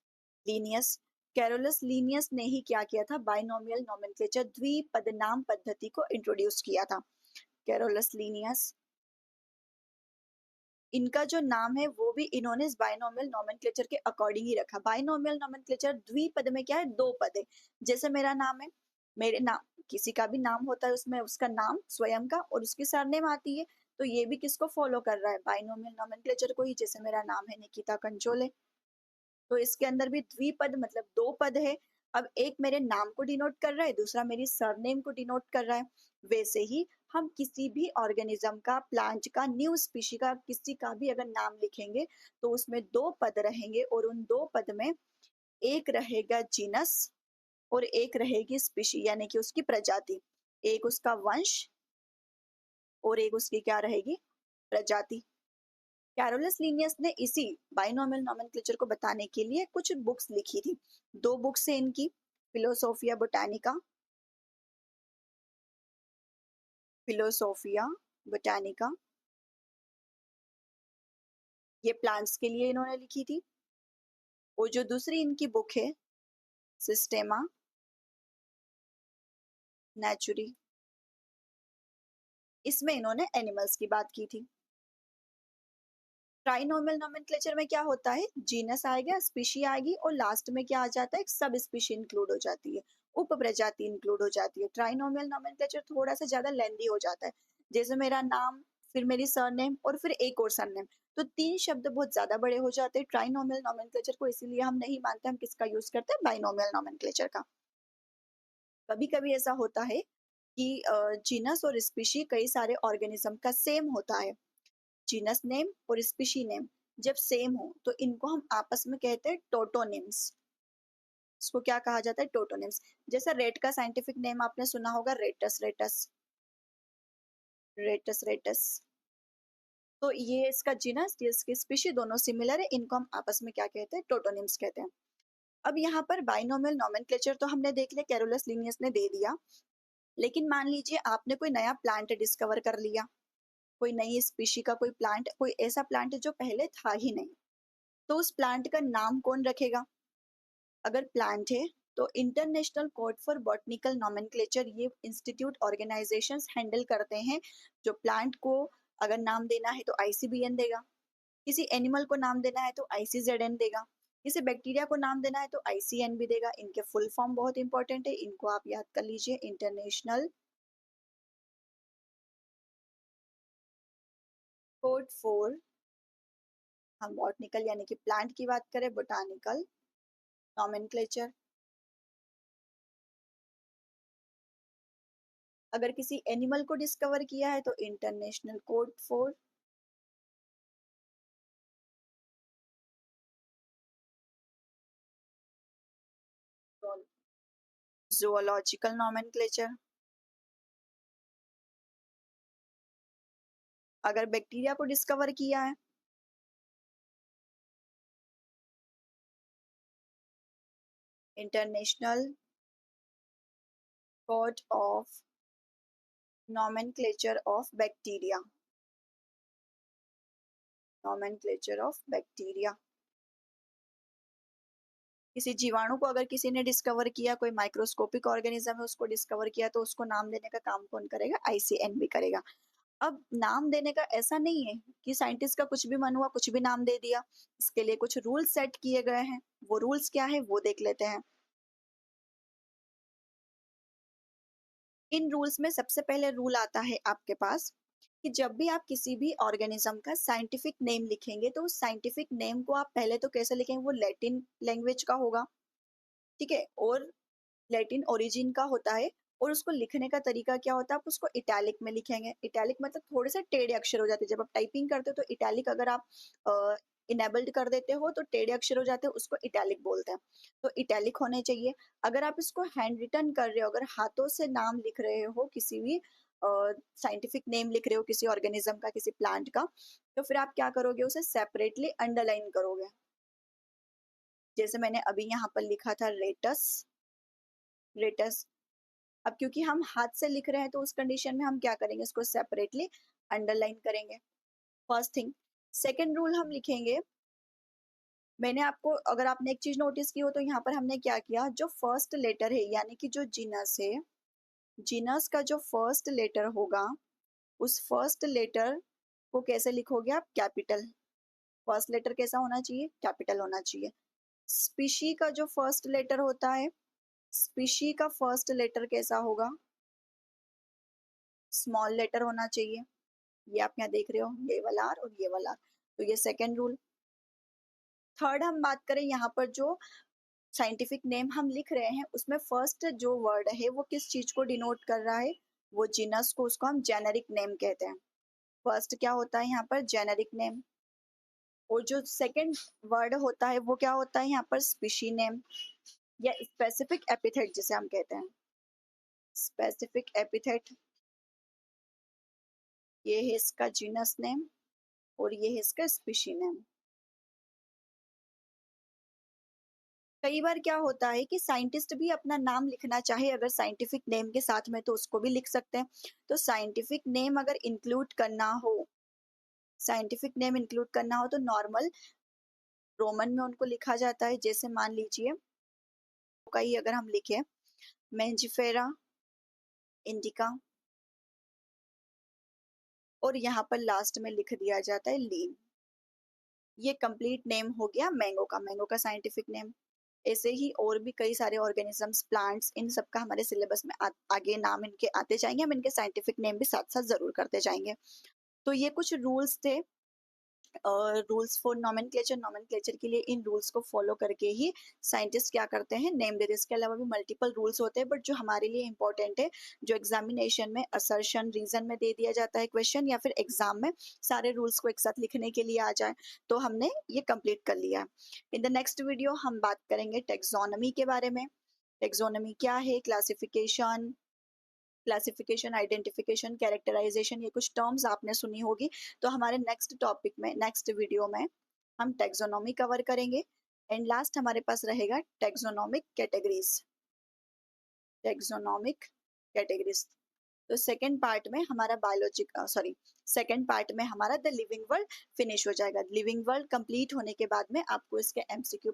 लीनियस, कैरोलस लीनियस ने ही क्या किया था? बाइनोमियल नॉमेनक्लेचर, द्विपदनाम पद्धति को इंट्रोड्यूस किया था। कैरोलस लीनियस इनका जो नाम है वो भी इन्होंने इस बाइनोमियल नोमेनक्लेचर के अकॉर्डिंग ही रखा। बाइनोमियल नोमेनक्लेचर द्विपद में क्या है, दो पद है। जैसे मेरा नाम है, मेरे नाम, किसी का भी नाम होता है उसमें उसका नाम स्वयं का और उसकी सरनेम आती है, तो ये भी किसको फॉलो कर रहा है, बाइनोमियल नोमेनक्लेचर को ही। जैसे मेरा नाम है निकिता कंचोले, तो इसके अंदर भी द्विपद मतलब दो पद है। अब एक मेरे नाम को डिनोट कर रहा है, दूसरा मेरी सरनेम को डिनोट कर रहा है। वैसे ही हम किसी भी ऑर्गेनिज्म का, प्लांट का, न्यू स्पीशी का, किसी का भी अगर नाम लिखेंगे तो उसमें दो पद रहेंगे और उन दो पद में एक रहेगा जीनस और एक रहेगी स्पीशी यानी कि उसकी प्रजाति, एक उसका वंश और एक उसकी क्या रहेगी, प्रजाति। कैरोलस लीनियस ने इसी बाइनोमियल नोमेनक्लेचर को बताने के लिए कुछ बुक्स लिखी थी। दो बुक्स है इनकी, फिलोसोफिया बोटानिका, फिलोसोफिया बोटानिका, ये प्लांट्स के लिए इन्होंने लिखी थी। और जो दूसरी इनकी बुक है सिस्टेमा नेचुरी, इसमें इन्होंने एनिमल्स की बात की थी। ट्राइनोमियल नोमेनक्लेचर में क्या होता है, जीनस आएगा, स्पीशी आएगी और लास्ट में क्या आ जाता है, एक सब स्पीशी इंक्लूड हो जाती है, उप प्रजाति इंक्लूड हो जाती है। ट्राइनोमियल नोमेनक्लेचर थोड़ा सा ज्यादा लेंदी हो जाता है। जैसे मेरा नाम, फिर मेरी सरनेम और फिर एक और सरनेम, तो तीन शब्द बहुत ज्यादा बड़े हो जाते हैं ट्राइनोमियल नोमेनक्लेचर को, इसीलिए हम नहीं मानते। हम किसका यूज करते हैं, बाइनोमियल नोमेनक्लेचर का। कभी कभी ऐसा होता है कि जीनस और स्पीशी कई सारे ऑर्गेनिज्म का सेम होता है, जीनस नेम और स्पीशी नेम जब सेम हो तो इनको हम आपस में कहते हैं टोटोनिम्स। इसको क्या कहा जाता है, टोटोनिम्स। जैसे रेट का साइंटिफिक नेम आपने सुना होगा, रेटस रेटस, रेटस रेटस। तो ये इसका जीनस, ये इसकी स्पीशी दोनों सिमिलर है, इनको हम आपस में क्या कहते हैं, टोटोनिम्स कहते हैं। अब यहाँ पर बाइनोमियल नोमेनक्लेचर तो हमने देख लिया, कैरोलस लिनियस ने दे दिया। लेकिन मान लीजिए आपने कोई नया प्लांट डिस्कवर कर लिया, कोई नई स्पीशी का कोई प्लांट, कोई ऐसा प्लांट जो पहले था ही नहीं, तो उस प्लांट का नाम कौन रखेगा। अगर प्लांट है तो international code for botanical nomenclature, ये इंस्टीट्यूट ऑर्गेनाइजेशंस हैंडल करते हैं। जो प्लांट को अगर नाम देना है तो आईसीबीएन देगा, किसी एनिमल को नाम देना है तो आईसीजेडएन देगा, किसी बैक्टीरिया को नाम देना है तो आईसीएन भी देगा। इनके फुल फॉर्म बहुत इंपॉर्टेंट है, इनको आप याद कर लीजिए, इंटरनेशनल कोड फॉर, हम बॉटनिकल यानी कि प्लांट की बात करें, बोटानिकल नोमेनक्लेचर। अगर किसी एनिमल को डिस्कवर किया है तो international code for zoological nomenclature। अगर बैक्टीरिया को डिस्कवर किया है, international code of nomenclature of bacteria, nomenclature of bacteria. किसी जीवाणु को अगर किसी ने डिस्कवर किया, कोई माइक्रोस्कोपिक ऑर्गेनिज्म है उसको डिस्कवर किया, तो उसको नाम देने का काम कौन करेगा, आईसीएन भी करेगा। अब नाम देने का ऐसा नहीं है कि साइंटिस्ट का कुछ भी मन हुआ कुछ भी नाम दे दिया, इसके लिए कुछ रूल सेट किए गए हैं। वो रूल्स क्या है वो देख लेते हैं। इन रूल्स में सबसे पहले रूल आता है आपके पास कि जब भी आप किसी भी ऑर्गेनिज्म का साइंटिफिक नेम लिखेंगे तो उस साइंटिफिक नेम को आप पहले तो कैसे लिखेंगे, वो लैटिन लैंग्वेज का होगा, ठीक है, और लैटिन ओरिजिन का होता है। और उसको लिखने का तरीका क्या होता है, आप उसको इटैलिक में लिखेंगे। इटैलिक मतलब थोड़े से टेढ़े अक्षर हो जाते हैं, जब आप टाइपिंग करते हो तो इटैलिक अगर आप इनेबल्ड कर देते हो तो टेढ़े अक्षर हो जाते हैं, उसको इटैलिक बोलते हैं। तो इटैलिक होने चाहिए। अगर आप इसको हैंड रिटन कर रहे हो, अगर हाथों से नाम लिख रहे हो, किसी भी साइंटिफिक नेम लिख रहे हो किसी ऑर्गेनिज्म का, किसी प्लांट का, तो फिर आप क्या करोगे, उसे सेपरेटली अंडरलाइन करोगे। जैसे मैंने अभी यहाँ पर लिखा था रेटस रेटस। अब क्योंकि हम हाथ से लिख रहे हैं तो उस कंडीशन में हम क्या करेंगे, इसको सेपरेटली अंडरलाइन करेंगे, फर्स्ट थिंग। सेकेंड रूल हम लिखेंगे, मैंने आपको, अगर आपने एक चीज नोटिस की हो तो यहाँ पर हमने क्या किया, जो फर्स्ट लेटर है यानी कि जो जीनस है, जीनस का जो फर्स्ट लेटर होगा उस फर्स्ट लेटर को कैसे लिखोगे आप? कैपिटल। फर्स्ट लेटर कैसा होना चाहिए? कैपिटल होना चाहिए। स्पीशी का जो फर्स्ट लेटर होता है, स्पीशी का फर्स्ट लेटर कैसा होगा? स्मॉल लेटर होना चाहिए। ये आप यहाँ देख रहे हो, ये वाला आर और ये वाला आर। तो ये सेकेंड रूल। थर्ड हम बात करें यहाँ पर जो साइंटिफिक नेम हम लिख रहे हैं उसमें फर्स्ट जो वर्ड है वो किस चीज को डिनोट कर रहा है? वो जीनस को, उसको हम जेनेरिक नेम कहते हैं। फर्स्ट क्या होता है यहाँ पर? Generic name. और जो सेकंड वर्ड होता है वो क्या होता है यहाँ पर? स्पीशी नेम या स्पेसिफिक एपिथेट जिसे हम कहते हैं। स्पेसिफिक एपिथेट, ये है इसका जीनस नेम और ये है इसका स्पीशी नेम। कई बार क्या होता है कि साइंटिस्ट भी अपना नाम लिखना चाहे अगर साइंटिफिक नेम के साथ में तो उसको भी लिख सकते हैं। तो साइंटिफिक नेम अगर इंक्लूड करना हो, साइंटिफिक नेम इंक्लूड करना हो तो नॉर्मल रोमन में उनको लिखा जाता है। जैसे मान लीजिए का ही अगर हम लिखे मेंजिफेरा इंडिका और यहाँ पर लास्ट में लिख दिया जाता है लीन। ये कंप्लीट नेम हो गया मैंगो का, मैंगो का साइंटिफिक नेम। ऐसे ही और भी कई सारे ऑर्गेनिजम्स, प्लांट्स, इन सब का हमारे सिलेबस में आगे नाम इनके आते जाएंगे। हम इनके साइंटिफिक नेम भी साथ साथ जरूर करते जाएंगे। तो ये कुछ रूल्स थे, रूल्स फॉर नोमेनक्लेचर। नोमेनक्लेचर के लिए इन रूल्स को फॉलो करके ही साइंटिस्ट क्या करते हैं? नेम देते हैं। इसके अलावा भी मल्टीपल रूल्स होते हैं, बट जो हमारे लिए इंपॉर्टेंट है, जो एग्जामिनेशन में असर्शन रीजन में दे दिया जाता है क्वेश्चन, या फिर एग्जाम में सारे रूल्स को एक साथ लिखने के लिए आ जाए, तो हमने ये कंप्लीट कर लिया। इन द नेक्स्ट वीडियो हम बात करेंगे टेक्सोनोमी के बारे में। टेक्सोनोमी क्या है? क्लासिफिकेशन, क्लासिफिकेशन, आइडेंटिफिकेशन, कैरेक्टराइजेशन, ये कुछ टर्म्स आपने सुनी होगी। तो हमारे नेक्स्ट टॉपिक में, नेक्स्ट वीडियो में हम टेक्सोनोमी कवर करेंगे। एंड लास्ट हमारे पास रहेगा टेक्सोनोमिक कैटेगरीज। Taxonomic categories. तो सेकंड पार्ट में हमारा सेकंड पार्ट में हमारा द लिविंग वर्ल्ड फिनिश हो जाएगा। लिविंग वर्ल्ड कंप्लीट होने के बाद में आपको इसके एमसीक्यू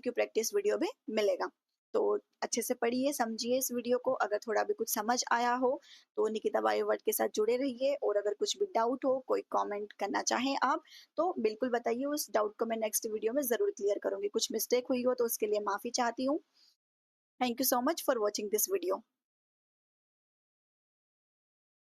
प्रैक्टिस वीडियो भी मिलेगा। तो अच्छे से पढ़िए, समझिए इस वीडियो को। अगर थोड़ा भी कुछ समझ आया हो तो निकिता बायोवर्ड के साथ जुड़े रहिए, और अगर कुछ भी डाउट हो, कोई कमेंट करना चाहें आप, तो बिल्कुल बताइए। उस डाउट को मैं नेक्स्ट वीडियो में जरूर क्लियर करूंगी। कुछ मिस्टेक हुई हो तो उसके लिए माफी चाहती हूँ। Thank you so much for watching this video.